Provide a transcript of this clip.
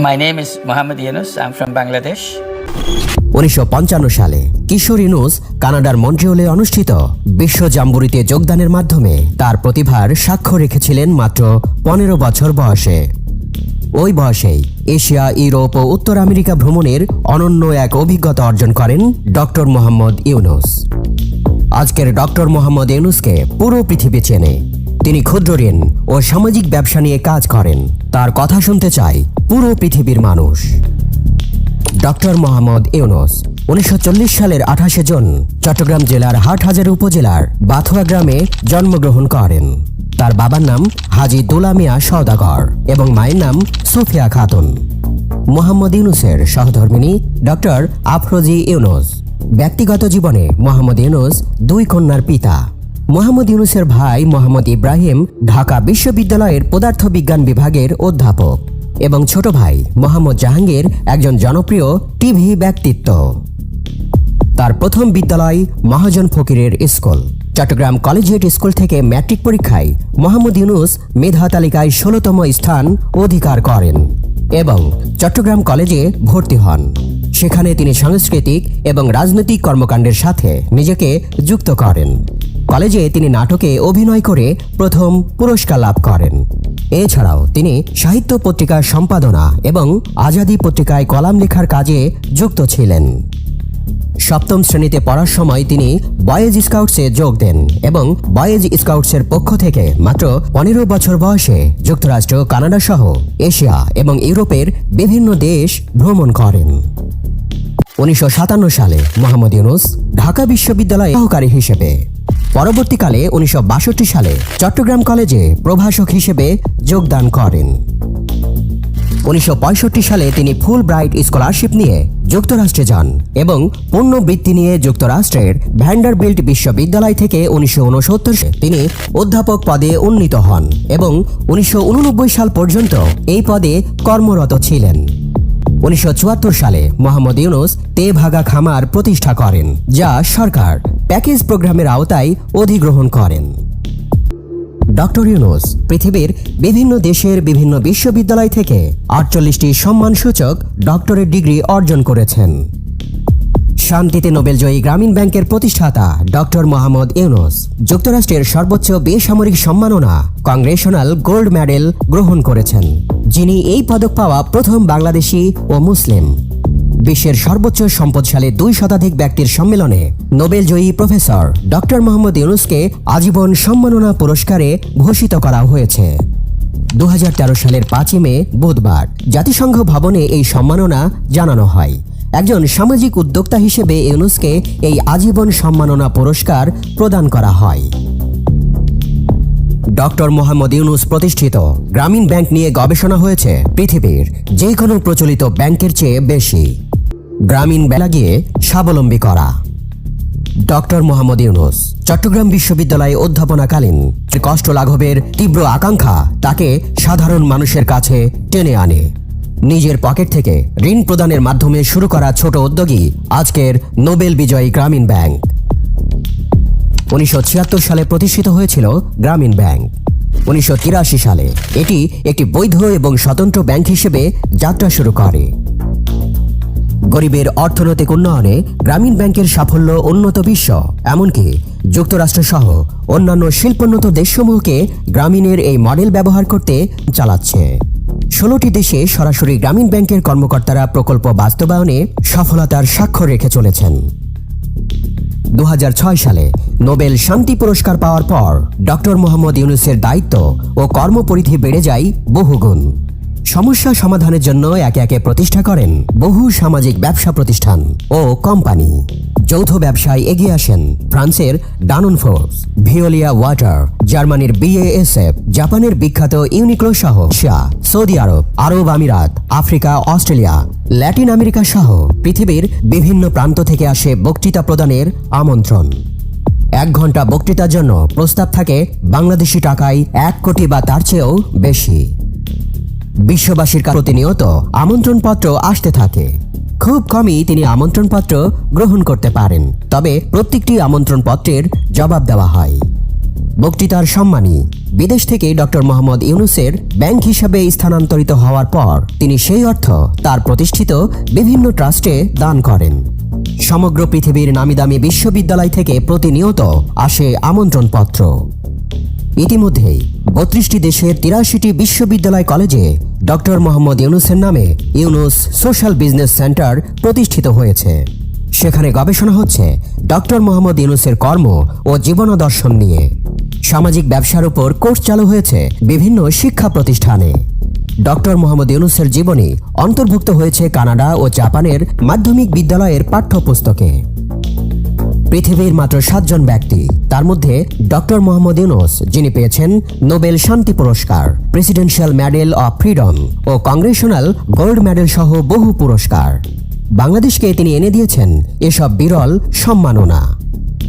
My name is Mohammed Yunus. I'm from Bangladesh. 1955 সালে কিশোর ইউনুস কানাডার মন্ট্রিয়লে অনুষ্ঠিত বিশ্ব জাম্বুরিতে যোগদানের মাধ্যমে তার প্রতিভার সাক্ষ্য রেখেছিলেন মাত্র 15 বছর বয়সে। ওই বয়সেই এশিয়া, ইউরোপ ও উত্তর আমেরিকা ভ্রমণের অনন্য এক অভিজ্ঞতা অর্জন করেন ডক্টর মোহাম্মদ ইউনুস। আজকের ডক্টর মোহাম্মদ ইউনুসকে পুরো পৃথিবী চেনে। তিনি ক্ষুদ্র ঋণ ও সামাজিক ব্যবসা নিয়ে কাজ করেন। তার কথা শুনতে চায় পুরো পৃথিবীর মানুষ। ডক্টর মোহাম্মদ ইউনুস 1940 সালের 28 জুন চট্টগ্রাম জেলার হাটহাজারী উপজেলার বাথুয়া গ্রামে জন্মগ্রহণ করেন। তার বাবার নাম হাজী দুলা মিয়া সওদাগর এবং মায়ের নাম সুফিয়া খাতুন। মোহাম্মদ ইউনুসের সহধর্মিণী ডক্টর আফরোজি ইউনুস। ব্যক্তিগত জীবনে মোহাম্মদ ইউনুস 2 কন্যার পিতা। মোহাম্মদ ইউনুসের ভাই মোহাম্মদ ইব্রাহিম ঢাকা বিশ্ববিদ্যালয়ের পদার্থবিজ্ঞান বিভাগের অধ্যাপক এবং ছোট ভাই মোহাম্মদ জাহাঙ্গীর একজন জনপ্রিয় টিভি ব্যক্তিত্ব। তার প্রথম বিদ্যালয় মহাজন ফকিরের স্কুল। চট্টগ্রাম কলেজিয়েট স্কুল থেকে ম্যাট্রিক পরীক্ষায় মোহাম্মদ ইউনুস মেধা তালিকায় 16তম স্থান অধিকার করেন এবং চট্টগ্রাম কলেজে ভর্তি হন। সেখানে তিনি সাংস্কৃতিক এবং রাজনৈতিক কর্মকাণ্ডের সাথে নিজেকে যুক্ত করেন। কলেজে তিনি নাটকে অভিনয় করে প্রথম পুরস্কার লাভ করেন। এছাড়াও তিনি সাহিত্য পত্রিকার সম্পাদনা এবং আজাদী পত্রিকায় কলাম লেখার কাজে যুক্ত ছিলেন। 7ম শ্রেণীতে পড়ার সময় তিনি বয়েজ স্কাউটসে যোগ দেন এবং বয়েজ স্কাউটসের পক্ষ থেকে মাত্র 15 বছর বয়সে যুক্তরাষ্ট্র, কানাডা সহ এশিয়া এবং ইউরোপের বিভিন্ন দেশ ভ্রমণ করেন। 1957 সালে মোহাম্মদ ইউনুস ঢাকা বিশ্ববিদ্যালয়ে সহকারী হিসেবে, পরবর্তীকালে 1962 সালে চট্টগ্রাম কলেজে প্রভাষক হিসেবে যোগদান করেন। 1965 সালে তিনি ফুল ব্রাইট স্কলারশিপ নিয়ে যুক্তরাষ্ট্রে যান এবং পূর্ণ বৃত্তি নিয়ে যুক্তরাষ্ট্রের ভ্যান্ডারবিল্ট বিশ্ববিদ্যালয় থেকে 1969 সালে তিনি অধ্যাপক পদে উন্নীত হন এবং 1989 সাল পর্যন্ত এই পদে কর্মরত ছিলেন। 1974 সালে মোহাম্মদ ইউনুস তেভাগা খামার প্রতিষ্ঠা করেন, যা সরকার প্যাকেজ প্রোগ্রামের আওতায় অধিগ্রহণ করেন। ডক্টর ইউনুস পৃথিবীর বিভিন্ন দেশের বিভিন্ন বিশ্ববিদ্যালয় থেকে 48টি সম্মানসূচক ডক্টরেট ডিগ্রি অর্জন করেছেন। শান্তিতে নোবেলজয়ী গ্রামীণ ব্যাংকের প্রতিষ্ঠাতা ডক্টর মোহাম্মদ ইউনুস যুক্তরাষ্ট্রের সর্বোচ্চ বেসামরিক সম্মাননা কংগ্রেশনাল গোল্ড মেডেল গ্রহণ করেছেন, যিনি এই পদক পাওয়া প্রথম বাংলাদেশি ও মুসলিম। বিশ্বের সর্বোচ্চ সম্পদশালী 2 শতাধিক ব্যক্তির সম্মেলনে নোবেলজয়ী প্রফেসর ডক্টর মোহাম্মদ ইউনুসকে আজীবন সম্মাননা পুরস্কারে ভূষিত করা হয়েছে। 2013 সালের 5 মে বুধবার জাতিসংঘ ভবনে এই সম্মাননা জানানো হয়। একজন সামাজিক উদ্যোক্তা হিসেবে ইউনুসকে এই আজীবন সম্মাননা পুরস্কার প্রদান করা হয়। ডক্টর মোহাম্মদ ইউনুস প্রতিষ্ঠিত গ্রামীণ ব্যাংক নিয়ে গবেষণা হয়েছে পৃথিবীর যে কোনো প্রচলিত ব্যাংকের চেয়ে বেশি। গ্রামীণ ব্যাংক লাগিয়ে স্বাবলম্বী করা। ডক্টর মোহাম্মদ ইউনুস চট্টগ্রাম বিশ্ববিদ্যালয়ে অধ্যাপনাকালীন কষ্ট লাঘবের তীব্র আকাঙ্ক্ষা তাকে সাধারণ মানুষের কাছে টেনে আনে। নিজের পকেট থেকে ঋণ প্রদানের মাধ্যমে শুরু করা ছোট উদ্যোগী আজকের নোবেল বিজয়ী গ্রামীণ ব্যাংক। 1976 সালে প্রতিষ্ঠিত হয়েছিল গ্রামীণ ব্যাংক। 1983 সালে এটি একটি বৈধ এবং স্বতন্ত্র ব্যাংক হিসেবে যাত্রা শুরু করে। গরিবের অর্থনৈতিক উন্নয়নে গ্রামীণ ব্যাংকের সাফল্য উন্নত বিশ্ব, এমনকি যুক্তরাষ্ট্র সহ অন্যান্য শিল্পোন্নত দেশসমূহকে গ্রামীণের এই মডেল ব্যবহার করতে চালাচ্ছে। 16টি দেশে সরাসরি গ্রামীণ ব্যাংকের কর্মকর্তারা প্রকল্প বাস্তবায়নে সফলতার স্বাক্ষর রেখে চলেছেন। 2006 সালে নোবেল শান্তি পুরস্কার পাওয়ার পর ডক্টর মোহাম্মদ ইউনুসের দায়িত্ব ও কর্মপরিধি বেড়ে যায় বহুগুণ। সমস্যা সমাধানের জন্য একে একে প্রতিষ্ঠা করেন বহু সামাজিক ব্যবসা প্রতিষ্ঠান ও কোম্পানি। যৌথ ব্যবসায় এগিয়ে আসেন ফ্রান্সের ডাননফোর্স, ভিওলিয়া ওয়াটার, জার্মানির BASF, জাপানের বিখ্যাত ইউনিক্লো সহ সৌদি আরব, আরব আমিরাত, আফ্রিকা, অস্ট্রেলিয়া, ল্যাটিন আমেরিকা সহ পৃথিবীর বিভিন্ন প্রান্ত থেকে আসে বক্তৃতা প্রদানের আমন্ত্রণ। 1 ঘন্টা বক্তৃতার জন্য প্রস্তাব থাকে বাংলাদেশি টাকায় 1 কোটি বা তার চেয়েও বেশি। বিশ্ববাসীর প্রতিনিয়ত আমন্ত্রণপত্র আসতে থাকে। খুব কমই তিনি আমন্ত্রণপত্র গ্রহণ করতে পারেন, তবে প্রত্যেকটি আমন্ত্রণপত্রের জবাব দেওয়া হয়। বক্তৃতার সম্মানী। বিদেশ থেকে ডক্টর মোহাম্মদ ইউনূসের ব্যাংক হিসাবে স্থানান্তরিত হওয়ার পর তিনি সেই অর্থ তার প্রতিষ্ঠিত বিভিন্ন ট্রাস্টে দান করেন। সমগ্র পৃথিবীর নামিদামি বিশ্ববিদ্যালয় থেকে প্রতিনিয়ত আসে আমন্ত্রণপত্র। ইতিমধ্যেই 32টি দেশের 83টি বিশ্ববিদ্যালয় কলেজে ডক্টর মোহাম্মদ ইউনূসের নামে ইউনূস সোশ্যাল বিজনেস সেন্টার প্রতিষ্ঠিত হয়েছে। সেখানে গবেষণা হচ্ছে ডক্টর মোহাম্মদ ইউনূসের কর্ম ও জীবনাদর্শন নিয়ে। সামাজিক ব্যবসার উপর কোর্স চালু হয়েছে বিভিন্ন শিক্ষা প্রতিষ্ঠানে। ডক্টর মোহাম্মদ ইউনূসের জীবনী অন্তর্ভুক্ত হয়েছে কানাডা ও জাপানের মাধ্যমিক বিদ্যালয়ের পাঠ্যপুস্তকে। পৃথিবীর মাত্র 7 জন ব্যক্তি, তার মধ্যে ডক্টর মোহাম্মদ ইউনূস, যিনি পেয়েছেন নোবেল শান্তি পুরস্কার, প্রেসিডেন্সিয়াল মেডেল অফ ফ্রিডম ও কংগ্রেশনাল গোল্ড মেডেল সহ বহু পুরস্কার। বাংলাদেশকে তিনি এনে দিয়েছেন এসব বিরল সম্মাননা।